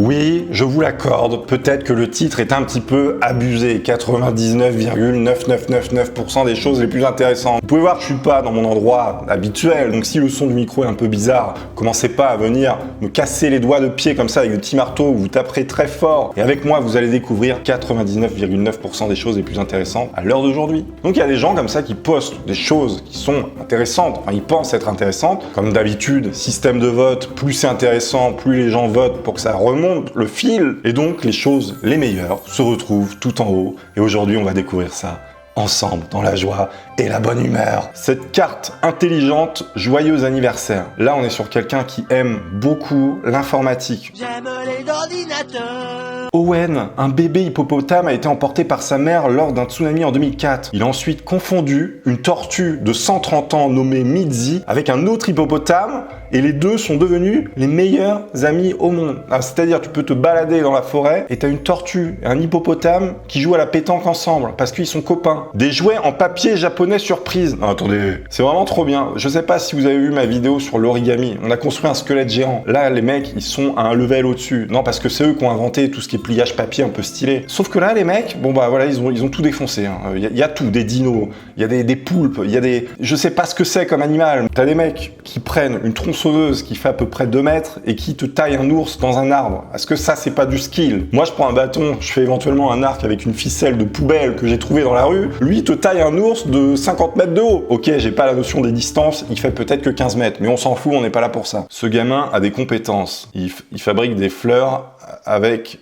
Oui, je vous l'accorde, peut-être que le titre est un petit peu abusé, 99,9999% des choses les plus intéressantes. Vous pouvez voir que je suis pas dans mon endroit habituel, donc si le son du micro est un peu bizarre, commencez pas à venir me casser les doigts de pied comme ça avec des petits marteaux, vous taperez très fort, et avec moi vous allez découvrir 99,9% des choses les plus intéressantes à l'heure d'aujourd'hui. Donc il y a des gens comme ça qui postent des choses qui sont intéressantes, enfin ils pensent être intéressantes, comme d'habitude, système de vote, plus c'est intéressant, plus les gens votent pour que ça remonte le fil, et donc les choses les meilleures se retrouvent tout en haut, et aujourd'hui on va découvrir ça ensemble, dans la joie et la bonne humeur. Cette carte intelligente, joyeux anniversaire. Là, on est sur quelqu'un qui aime beaucoup l'informatique. J'aime les ordinateurs. Owen, un bébé hippopotame, a été emporté par sa mère lors d'un tsunami en 2004. Il a ensuite confondu une tortue de 130 ans nommée Mitzi avec un autre hippopotame, et les deux sont devenus les meilleurs amis au monde. C'est-à-dire, tu peux te balader dans la forêt et t'as une tortue et un hippopotame qui jouent à la pétanque ensemble parce qu'ils sont copains. Des jouets en papier japonais surprise. Non, attendez, c'est vraiment trop bien. Je sais pas si vous avez vu ma vidéo sur l'origami. On a construit un squelette géant. Là, les mecs, ils sont à un level au-dessus. Non, parce que c'est eux qui ont inventé tout ce qui est pliage papier un peu stylé. Sauf que là, les mecs, bon bah voilà, ils ont tout défoncé. Il y a tout, des dinos, il y a des poulpes, il y a des... Je sais pas ce que c'est comme animal. T'as des mecs qui prennent une tronçonneuse qui fait à peu près 2 mètres et qui te taille un ours dans un arbre. Est-ce que ça, c'est pas du skill? Moi, je prends un bâton, je fais éventuellement un arc avec une ficelle de poubelle que j'ai trouvée dans la rue. Lui, il te taille un ours de 50 mètres de haut. Ok, j'ai pas la notion des distances, il fait peut-être que 15 mètres, mais on s'en fout, on n'est pas là pour ça. Ce gamin a des compétences. Il fabrique des fleurs avec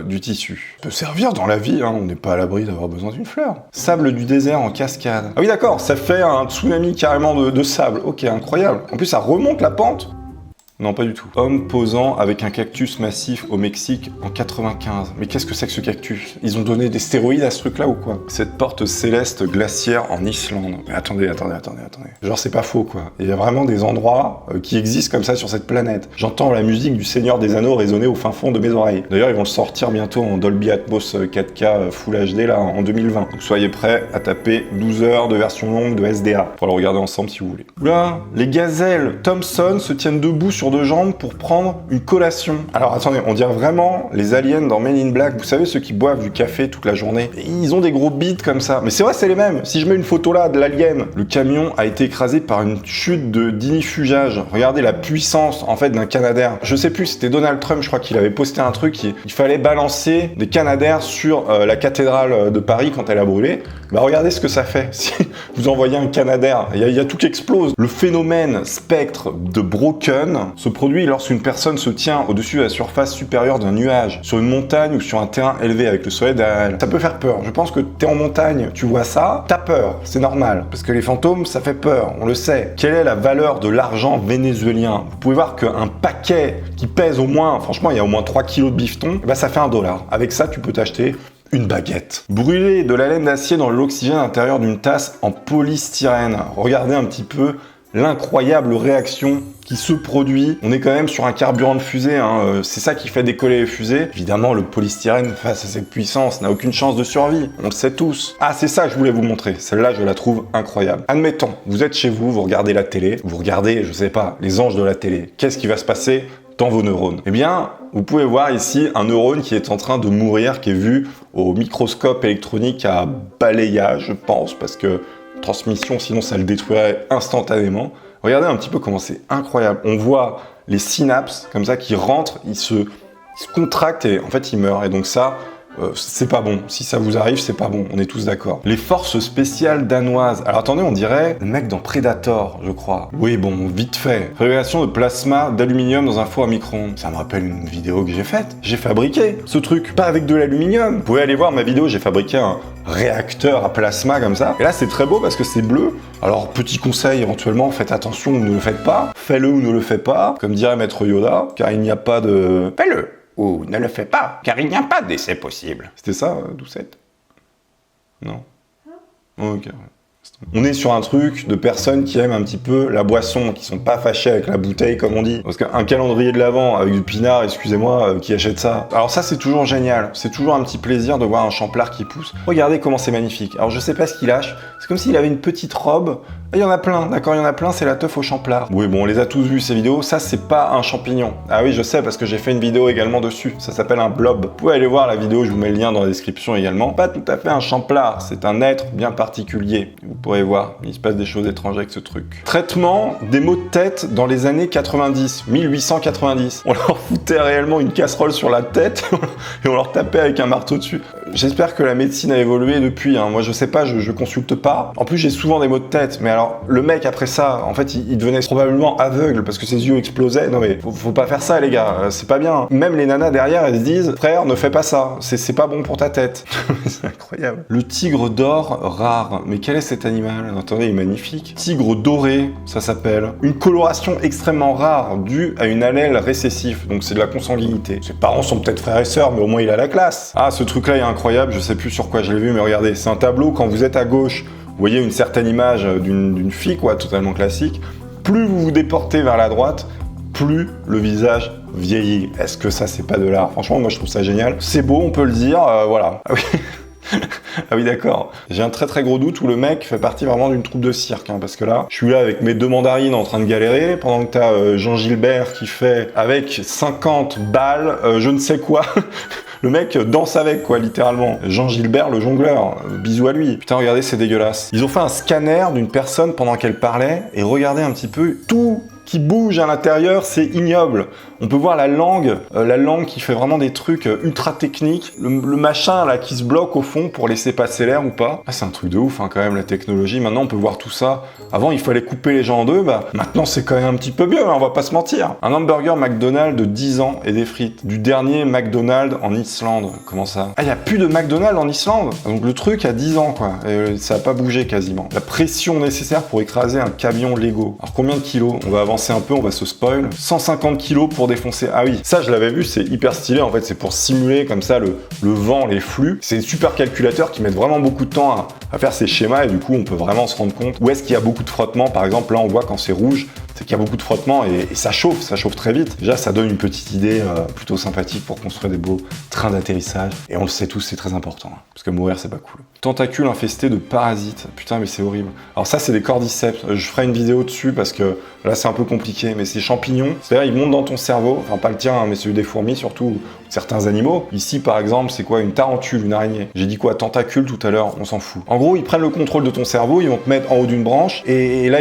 du tissu. Ça peut servir dans la vie, hein, on n'est pas à l'abri d'avoir besoin d'une fleur. Sable du désert en cascade. Ah oui d'accord, ça fait un tsunami carrément de sable. Ok, incroyable. En plus ça remonte la pente. Non, pas du tout. Homme posant avec un cactus massif au Mexique en 95. Mais qu'est-ce que c'est que ce cactus? Ils ont donné des stéroïdes à ce truc-là ou quoi? Cette porte céleste glaciaire en Islande. Mais attendez. Genre c'est pas faux quoi. Il y a vraiment des endroits qui existent comme ça sur cette planète. J'entends la musique du Seigneur des Anneaux résonner au fin fond de mes oreilles. D'ailleurs, ils vont le sortir bientôt en Dolby Atmos 4K Full HD là en 2020. Donc soyez prêts à taper 12 heures de version longue de SDA. Pour le regarder ensemble si vous voulez. Oula, les gazelles Thompson se tiennent debout sur 2 jambes pour prendre une collation. Alors attendez, on dirait vraiment les aliens dans Men in Black, vous savez ceux qui boivent du café toute la journée. Et ils ont des gros bites comme ça. Mais c'est vrai, c'est les mêmes. Si je mets une photo là de l'alien, le camion a été écrasé par une chute d'inifugage. Regardez la puissance en fait d'un Canadair. Je sais plus, c'était Donald Trump, je crois qu'il avait posté un truc il fallait balancer des Canadair sur la cathédrale de Paris quand elle a brûlé. Bah regardez ce que ça fait. Si vous envoyez un Canadair, il y a tout qui explose. Le phénomène spectre de Broken se produit lorsqu'une personne se tient au-dessus de la surface supérieure d'un nuage, sur une montagne ou sur un terrain élevé avec le soleil derrière elle. Ça peut faire peur. Je pense que t'es en montagne, tu vois ça, t'as peur. C'est normal. Parce que les fantômes, ça fait peur. On le sait. Quelle est la valeur de l'argent vénézuélien? Vous pouvez voir qu'un paquet qui pèse au moins, franchement, il y a au moins 3 kilos de bifton, bah ça fait $1. Avec ça, tu peux t'acheter une baguette. Brûler de la laine d'acier dans l'oxygène à l'intérieur d'une tasse en polystyrène. Regardez un petit peu l'incroyable réaction qui se produit. On est quand même sur un carburant de fusée, hein. C'est ça qui fait décoller les fusées. Évidemment, le polystyrène, face à cette puissance, n'a aucune chance de survie. On le sait tous. Ah, c'est ça que je voulais vous montrer. Celle-là, je la trouve incroyable. Admettons, vous êtes chez vous, vous regardez la télé, vous regardez, je sais pas, les anges de la télé. Qu'est-ce qui va se passer dans vos neurones? Eh bien, vous pouvez voir ici un neurone qui est en train de mourir, qui est vu au microscope électronique à balayage, je pense, parce que transmission, sinon ça le détruirait instantanément. Regardez un petit peu comment c'est incroyable. On voit les synapses comme ça qui rentrent, ils se contractent et en fait ils meurent. Et donc ça, c'est pas bon. Si ça vous arrive, c'est pas bon. On est tous d'accord. Les forces spéciales danoises. Alors attendez, on dirait le mec dans Predator, je crois. Oui, bon, vite fait. Fabrication de plasma d'aluminium dans un four à micro-ondes. Ça me rappelle une vidéo que j'ai faite. J'ai fabriqué ce truc, pas avec de l'aluminium. Vous pouvez aller voir ma vidéo, j'ai fabriqué un réacteur à plasma comme ça. Et là, c'est très beau parce que c'est bleu. Alors, petit conseil, éventuellement, faites attention ou ne le faites pas. Fais-le ou ne le fais pas, comme dirait Maître Yoda, car il n'y a pas de... Fais-le ou ne le fais pas, car il n'y a pas d'essai possible. C'était ça, Doucette? Non. Ok. On est sur un truc de personnes qui aiment un petit peu la boisson, qui sont pas fâchées avec la bouteille comme on dit. Parce qu'un calendrier de l'Avent avec du pinard, excusez-moi, qui achète ça. Alors ça c'est toujours génial, c'est toujours un petit plaisir de voir un champlard qui pousse. Regardez comment c'est magnifique. Alors je sais pas ce qu'il lâche, c'est comme s'il avait une petite robe Il y en a plein, d'accord, il y en a plein, c'est la teuf au champlard. Oui, bon, on les a tous vus ces vidéos, ça c'est pas un champignon. Ah oui, je sais, parce que j'ai fait une vidéo également dessus, ça s'appelle un blob. Vous pouvez aller voir la vidéo, je vous mets le lien dans la description également. Pas tout à fait un champlard, c'est un être bien particulier. Vous pourrez voir, il se passe des choses étranges avec ce truc. Traitement des maux de tête dans les années 90, 1890. On leur foutait réellement une casserole sur la tête et on leur tapait avec un marteau dessus. J'espère que la médecine a évolué depuis, hein. Moi je sais pas, je consulte pas. En plus j'ai souvent des maux de tête, mais alors le mec après ça, en fait il devenait probablement aveugle parce que ses yeux explosaient. Non mais faut pas faire ça les gars, c'est pas bien. Même les nanas derrière elles se disent, frère ne fais pas ça, c'est pas bon pour ta tête. C'est incroyable. Le tigre d'or rare, mais quel est cet animal? Attendez, il est magnifique. Tigre doré, ça s'appelle. Une coloration extrêmement rare due à une allèle récessif, donc c'est de la consanguinité. Ses parents sont peut-être frères et sœurs, mais au moins il a la classe. Ah, ce truc là est incroyable, je sais plus sur quoi je l'ai vu, mais regardez, c'est un tableau, quand vous êtes à gauche, vous voyez une certaine image d'une fille, quoi, totalement classique. Plus vous vous déportez vers la droite, plus le visage vieillit. Est-ce que ça, c'est pas de l'art? Franchement, moi, je trouve ça génial. C'est beau, on peut le dire, voilà. Ah oui. Ah oui, d'accord. J'ai un très très gros doute où le mec fait partie vraiment d'une troupe de cirque, hein, parce que là, je suis là avec mes 2 mandarines en train de galérer, pendant que t'as Jean Gilbert qui fait avec 50 balles, je ne sais quoi. Le mec danse avec, quoi, littéralement. Jean Gilbert, le jongleur. Bisous à lui. Putain, regardez, c'est dégueulasse. Ils ont fait un scanner d'une personne pendant qu'elle parlait, et regardez un petit peu tout qui bouge à l'intérieur, c'est ignoble. On peut voir la langue qui fait vraiment des trucs ultra techniques, le machin là qui se bloque au fond pour laisser passer l'air ou pas. Ah, c'est un truc de ouf hein, quand même la technologie. Maintenant on peut voir tout ça. Avant il fallait couper les gens en deux, bah maintenant c'est quand même un petit peu mieux, hein, on va pas se mentir. Un hamburger McDonald's de 10 ans et des frites. Du dernier McDonald's en Islande. Comment ça? Ah, il y a plus de McDonald's en Islande. Donc le truc a 10 ans quoi. Et ça a pas bougé quasiment. La pression nécessaire pour écraser un camion Lego. Alors combien de kilos? On va avancer un peu, on va se spoil. 150 kilos pour défoncer. Ah oui, ça je l'avais vu, c'est hyper stylé en fait, c'est pour simuler comme ça le vent, les flux. C'est des super calculateurs qui mettent vraiment beaucoup de temps à faire ces schémas et du coup on peut vraiment se rendre compte où est-ce qu'il y a beaucoup de frottement. Par exemple là on voit quand c'est rouge, c'est qu'il y a beaucoup de frottement et ça chauffe très vite. Déjà ça donne une petite idée plutôt sympathique pour construire des beaux trains d'atterrissage. Et on le sait tous, c'est très important, hein, parce que mourir c'est pas cool. Tentacules infestés de parasites, putain mais c'est horrible. Alors ça c'est des cordyceps, je ferai une vidéo dessus parce que là c'est un peu compliqué, mais ces champignons, c'est-à-dire ils montent dans ton cerveau, enfin pas le tien, hein, mais celui des fourmis surtout, certains animaux. Ici par exemple c'est quoi, une tarentule, une araignée. J'ai dit quoi, tentacule tout à l'heure, on s'en fout. En gros ils prennent le contrôle de ton cerveau, ils vont te mettre en haut d'une branche et là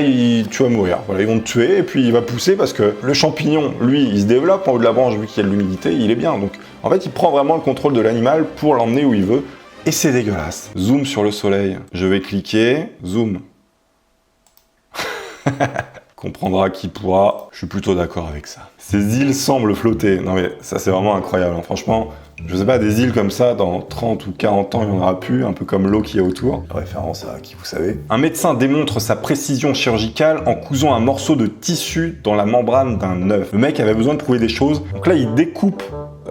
tu vas mourir. Voilà, ils vont te tuer et puis il va pousser parce que le champignon, lui, il se développe en haut de la branche vu qu'il y a de l'humidité, il est bien. Donc en fait il prend vraiment le contrôle de l'animal pour l'emmener où il veut. Et c'est dégueulasse. Zoom sur le soleil. Je vais cliquer. Zoom. Comprendra qui pourra. Je suis plutôt d'accord avec ça. Ces îles semblent flotter. Non mais ça c'est vraiment incroyable. Hein. Franchement, je sais pas, des îles comme ça, dans 30 ou 40 ans, il n'y en aura plus. Un peu comme l'eau qui est autour. Référence à qui vous savez. Un médecin démontre sa précision chirurgicale en cousant un morceau de tissu dans la membrane d'un œuf. Le mec avait besoin de prouver des choses. Donc là, il découpe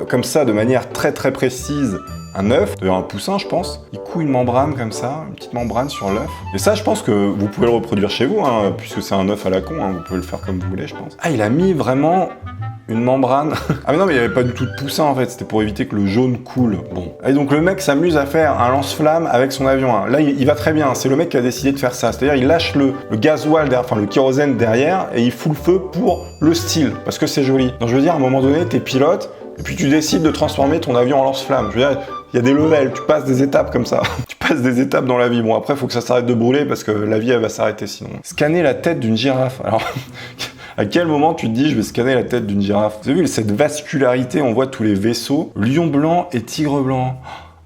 comme ça de manière très très précise un œuf, d'ailleurs un poussin je pense, il coud une membrane comme ça, une petite membrane sur l'œuf. Et ça je pense que vous pouvez le reproduire chez vous, hein, puisque c'est un œuf à la con, hein, vous pouvez le faire comme vous voulez je pense. Ah il a mis vraiment une membrane. Ah mais non mais il n'y avait pas du tout de poussin en fait, c'était pour éviter que le jaune coule. Bon. Et donc le mec s'amuse à faire un lance-flamme avec son avion. Hein. Là il va très bien, c'est le mec qui a décidé de faire ça. C'est-à-dire il lâche le gasoil derrière, enfin le kérosène derrière et il fout le feu pour le style, parce que c'est joli. Donc je veux dire à un moment donné t'es pilote, et puis tu décides de transformer ton avion en lance-flamme. Je veux dire, il y a des levels, tu passes des étapes comme ça. Tu passes des étapes dans la vie. Bon, après, il faut que ça s'arrête de brûler parce que la vie, elle va s'arrêter sinon. Scanner la tête d'une girafe. Alors, à quel moment tu te dis, je vais scanner la tête d'une girafe? Vous avez vu cette vascularité, on voit tous les vaisseaux. Lion blanc et tigre blanc.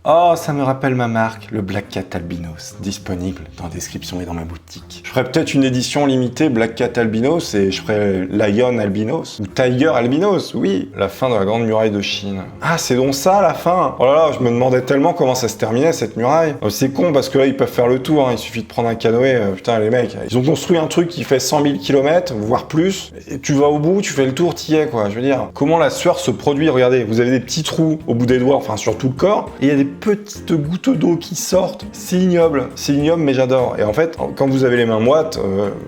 Oh, ça me rappelle ma marque, le Black Cat Albinos, disponible dans la description et dans ma boutique. Je ferai peut-être une édition limitée Black Cat Albinos et je ferai Lion Albinos ou Tiger Albinos, oui. La fin de la Grande Muraille de Chine. Ah, c'est donc ça la fin? Oh là là, je me demandais tellement comment ça se terminait cette muraille. C'est con parce que là ils peuvent faire le tour, hein. Il suffit de prendre un canoë, putain les mecs. Ils ont construit un truc qui fait 100 000 km, voire plus, et tu vas au bout, tu fais le tour, t'y es quoi. Je veux dire, comment la sueur se produit? Regardez, vous avez des petits trous au bout des doigts, enfin sur tout le corps, et il y a des petites gouttes d'eau qui sortent. C'est ignoble, mais j'adore. Et en fait, quand vous avez les mains moites,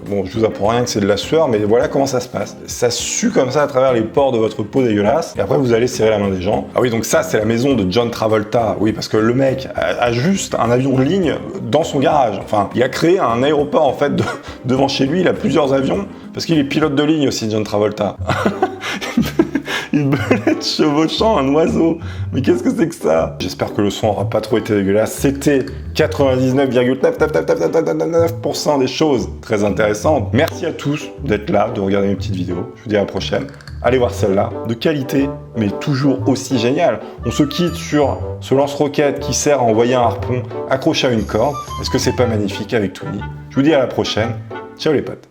bon, je vous apprends rien que c'est de la sueur, mais voilà comment ça se passe. Ça sue comme ça à travers les pores de votre peau dégueulasse, et après vous allez serrer la main des gens. Ah oui, donc ça, c'est la maison de John Travolta. Oui, parce que le mec a juste un avion de ligne dans son garage. Enfin, il a créé un aéroport, en fait, devant chez lui, il a plusieurs avions, parce qu'il est pilote de ligne aussi, John Travolta. Une belette chevauchant un oiseau. Mais qu'est-ce que c'est que ça? J'espère que le son aura pas trop été dégueulasse. C'était 99,9% des choses très intéressantes. Merci à tous d'être là, de regarder mes petites vidéos. Je vous dis à la prochaine. Allez voir celle-là, de qualité, mais toujours aussi géniale. On se quitte sur ce lance-roquette qui sert à envoyer un harpon accroché à une corde. Est-ce que c'est pas magnifique avec Toonie? Je vous dis à la prochaine. Ciao les potes.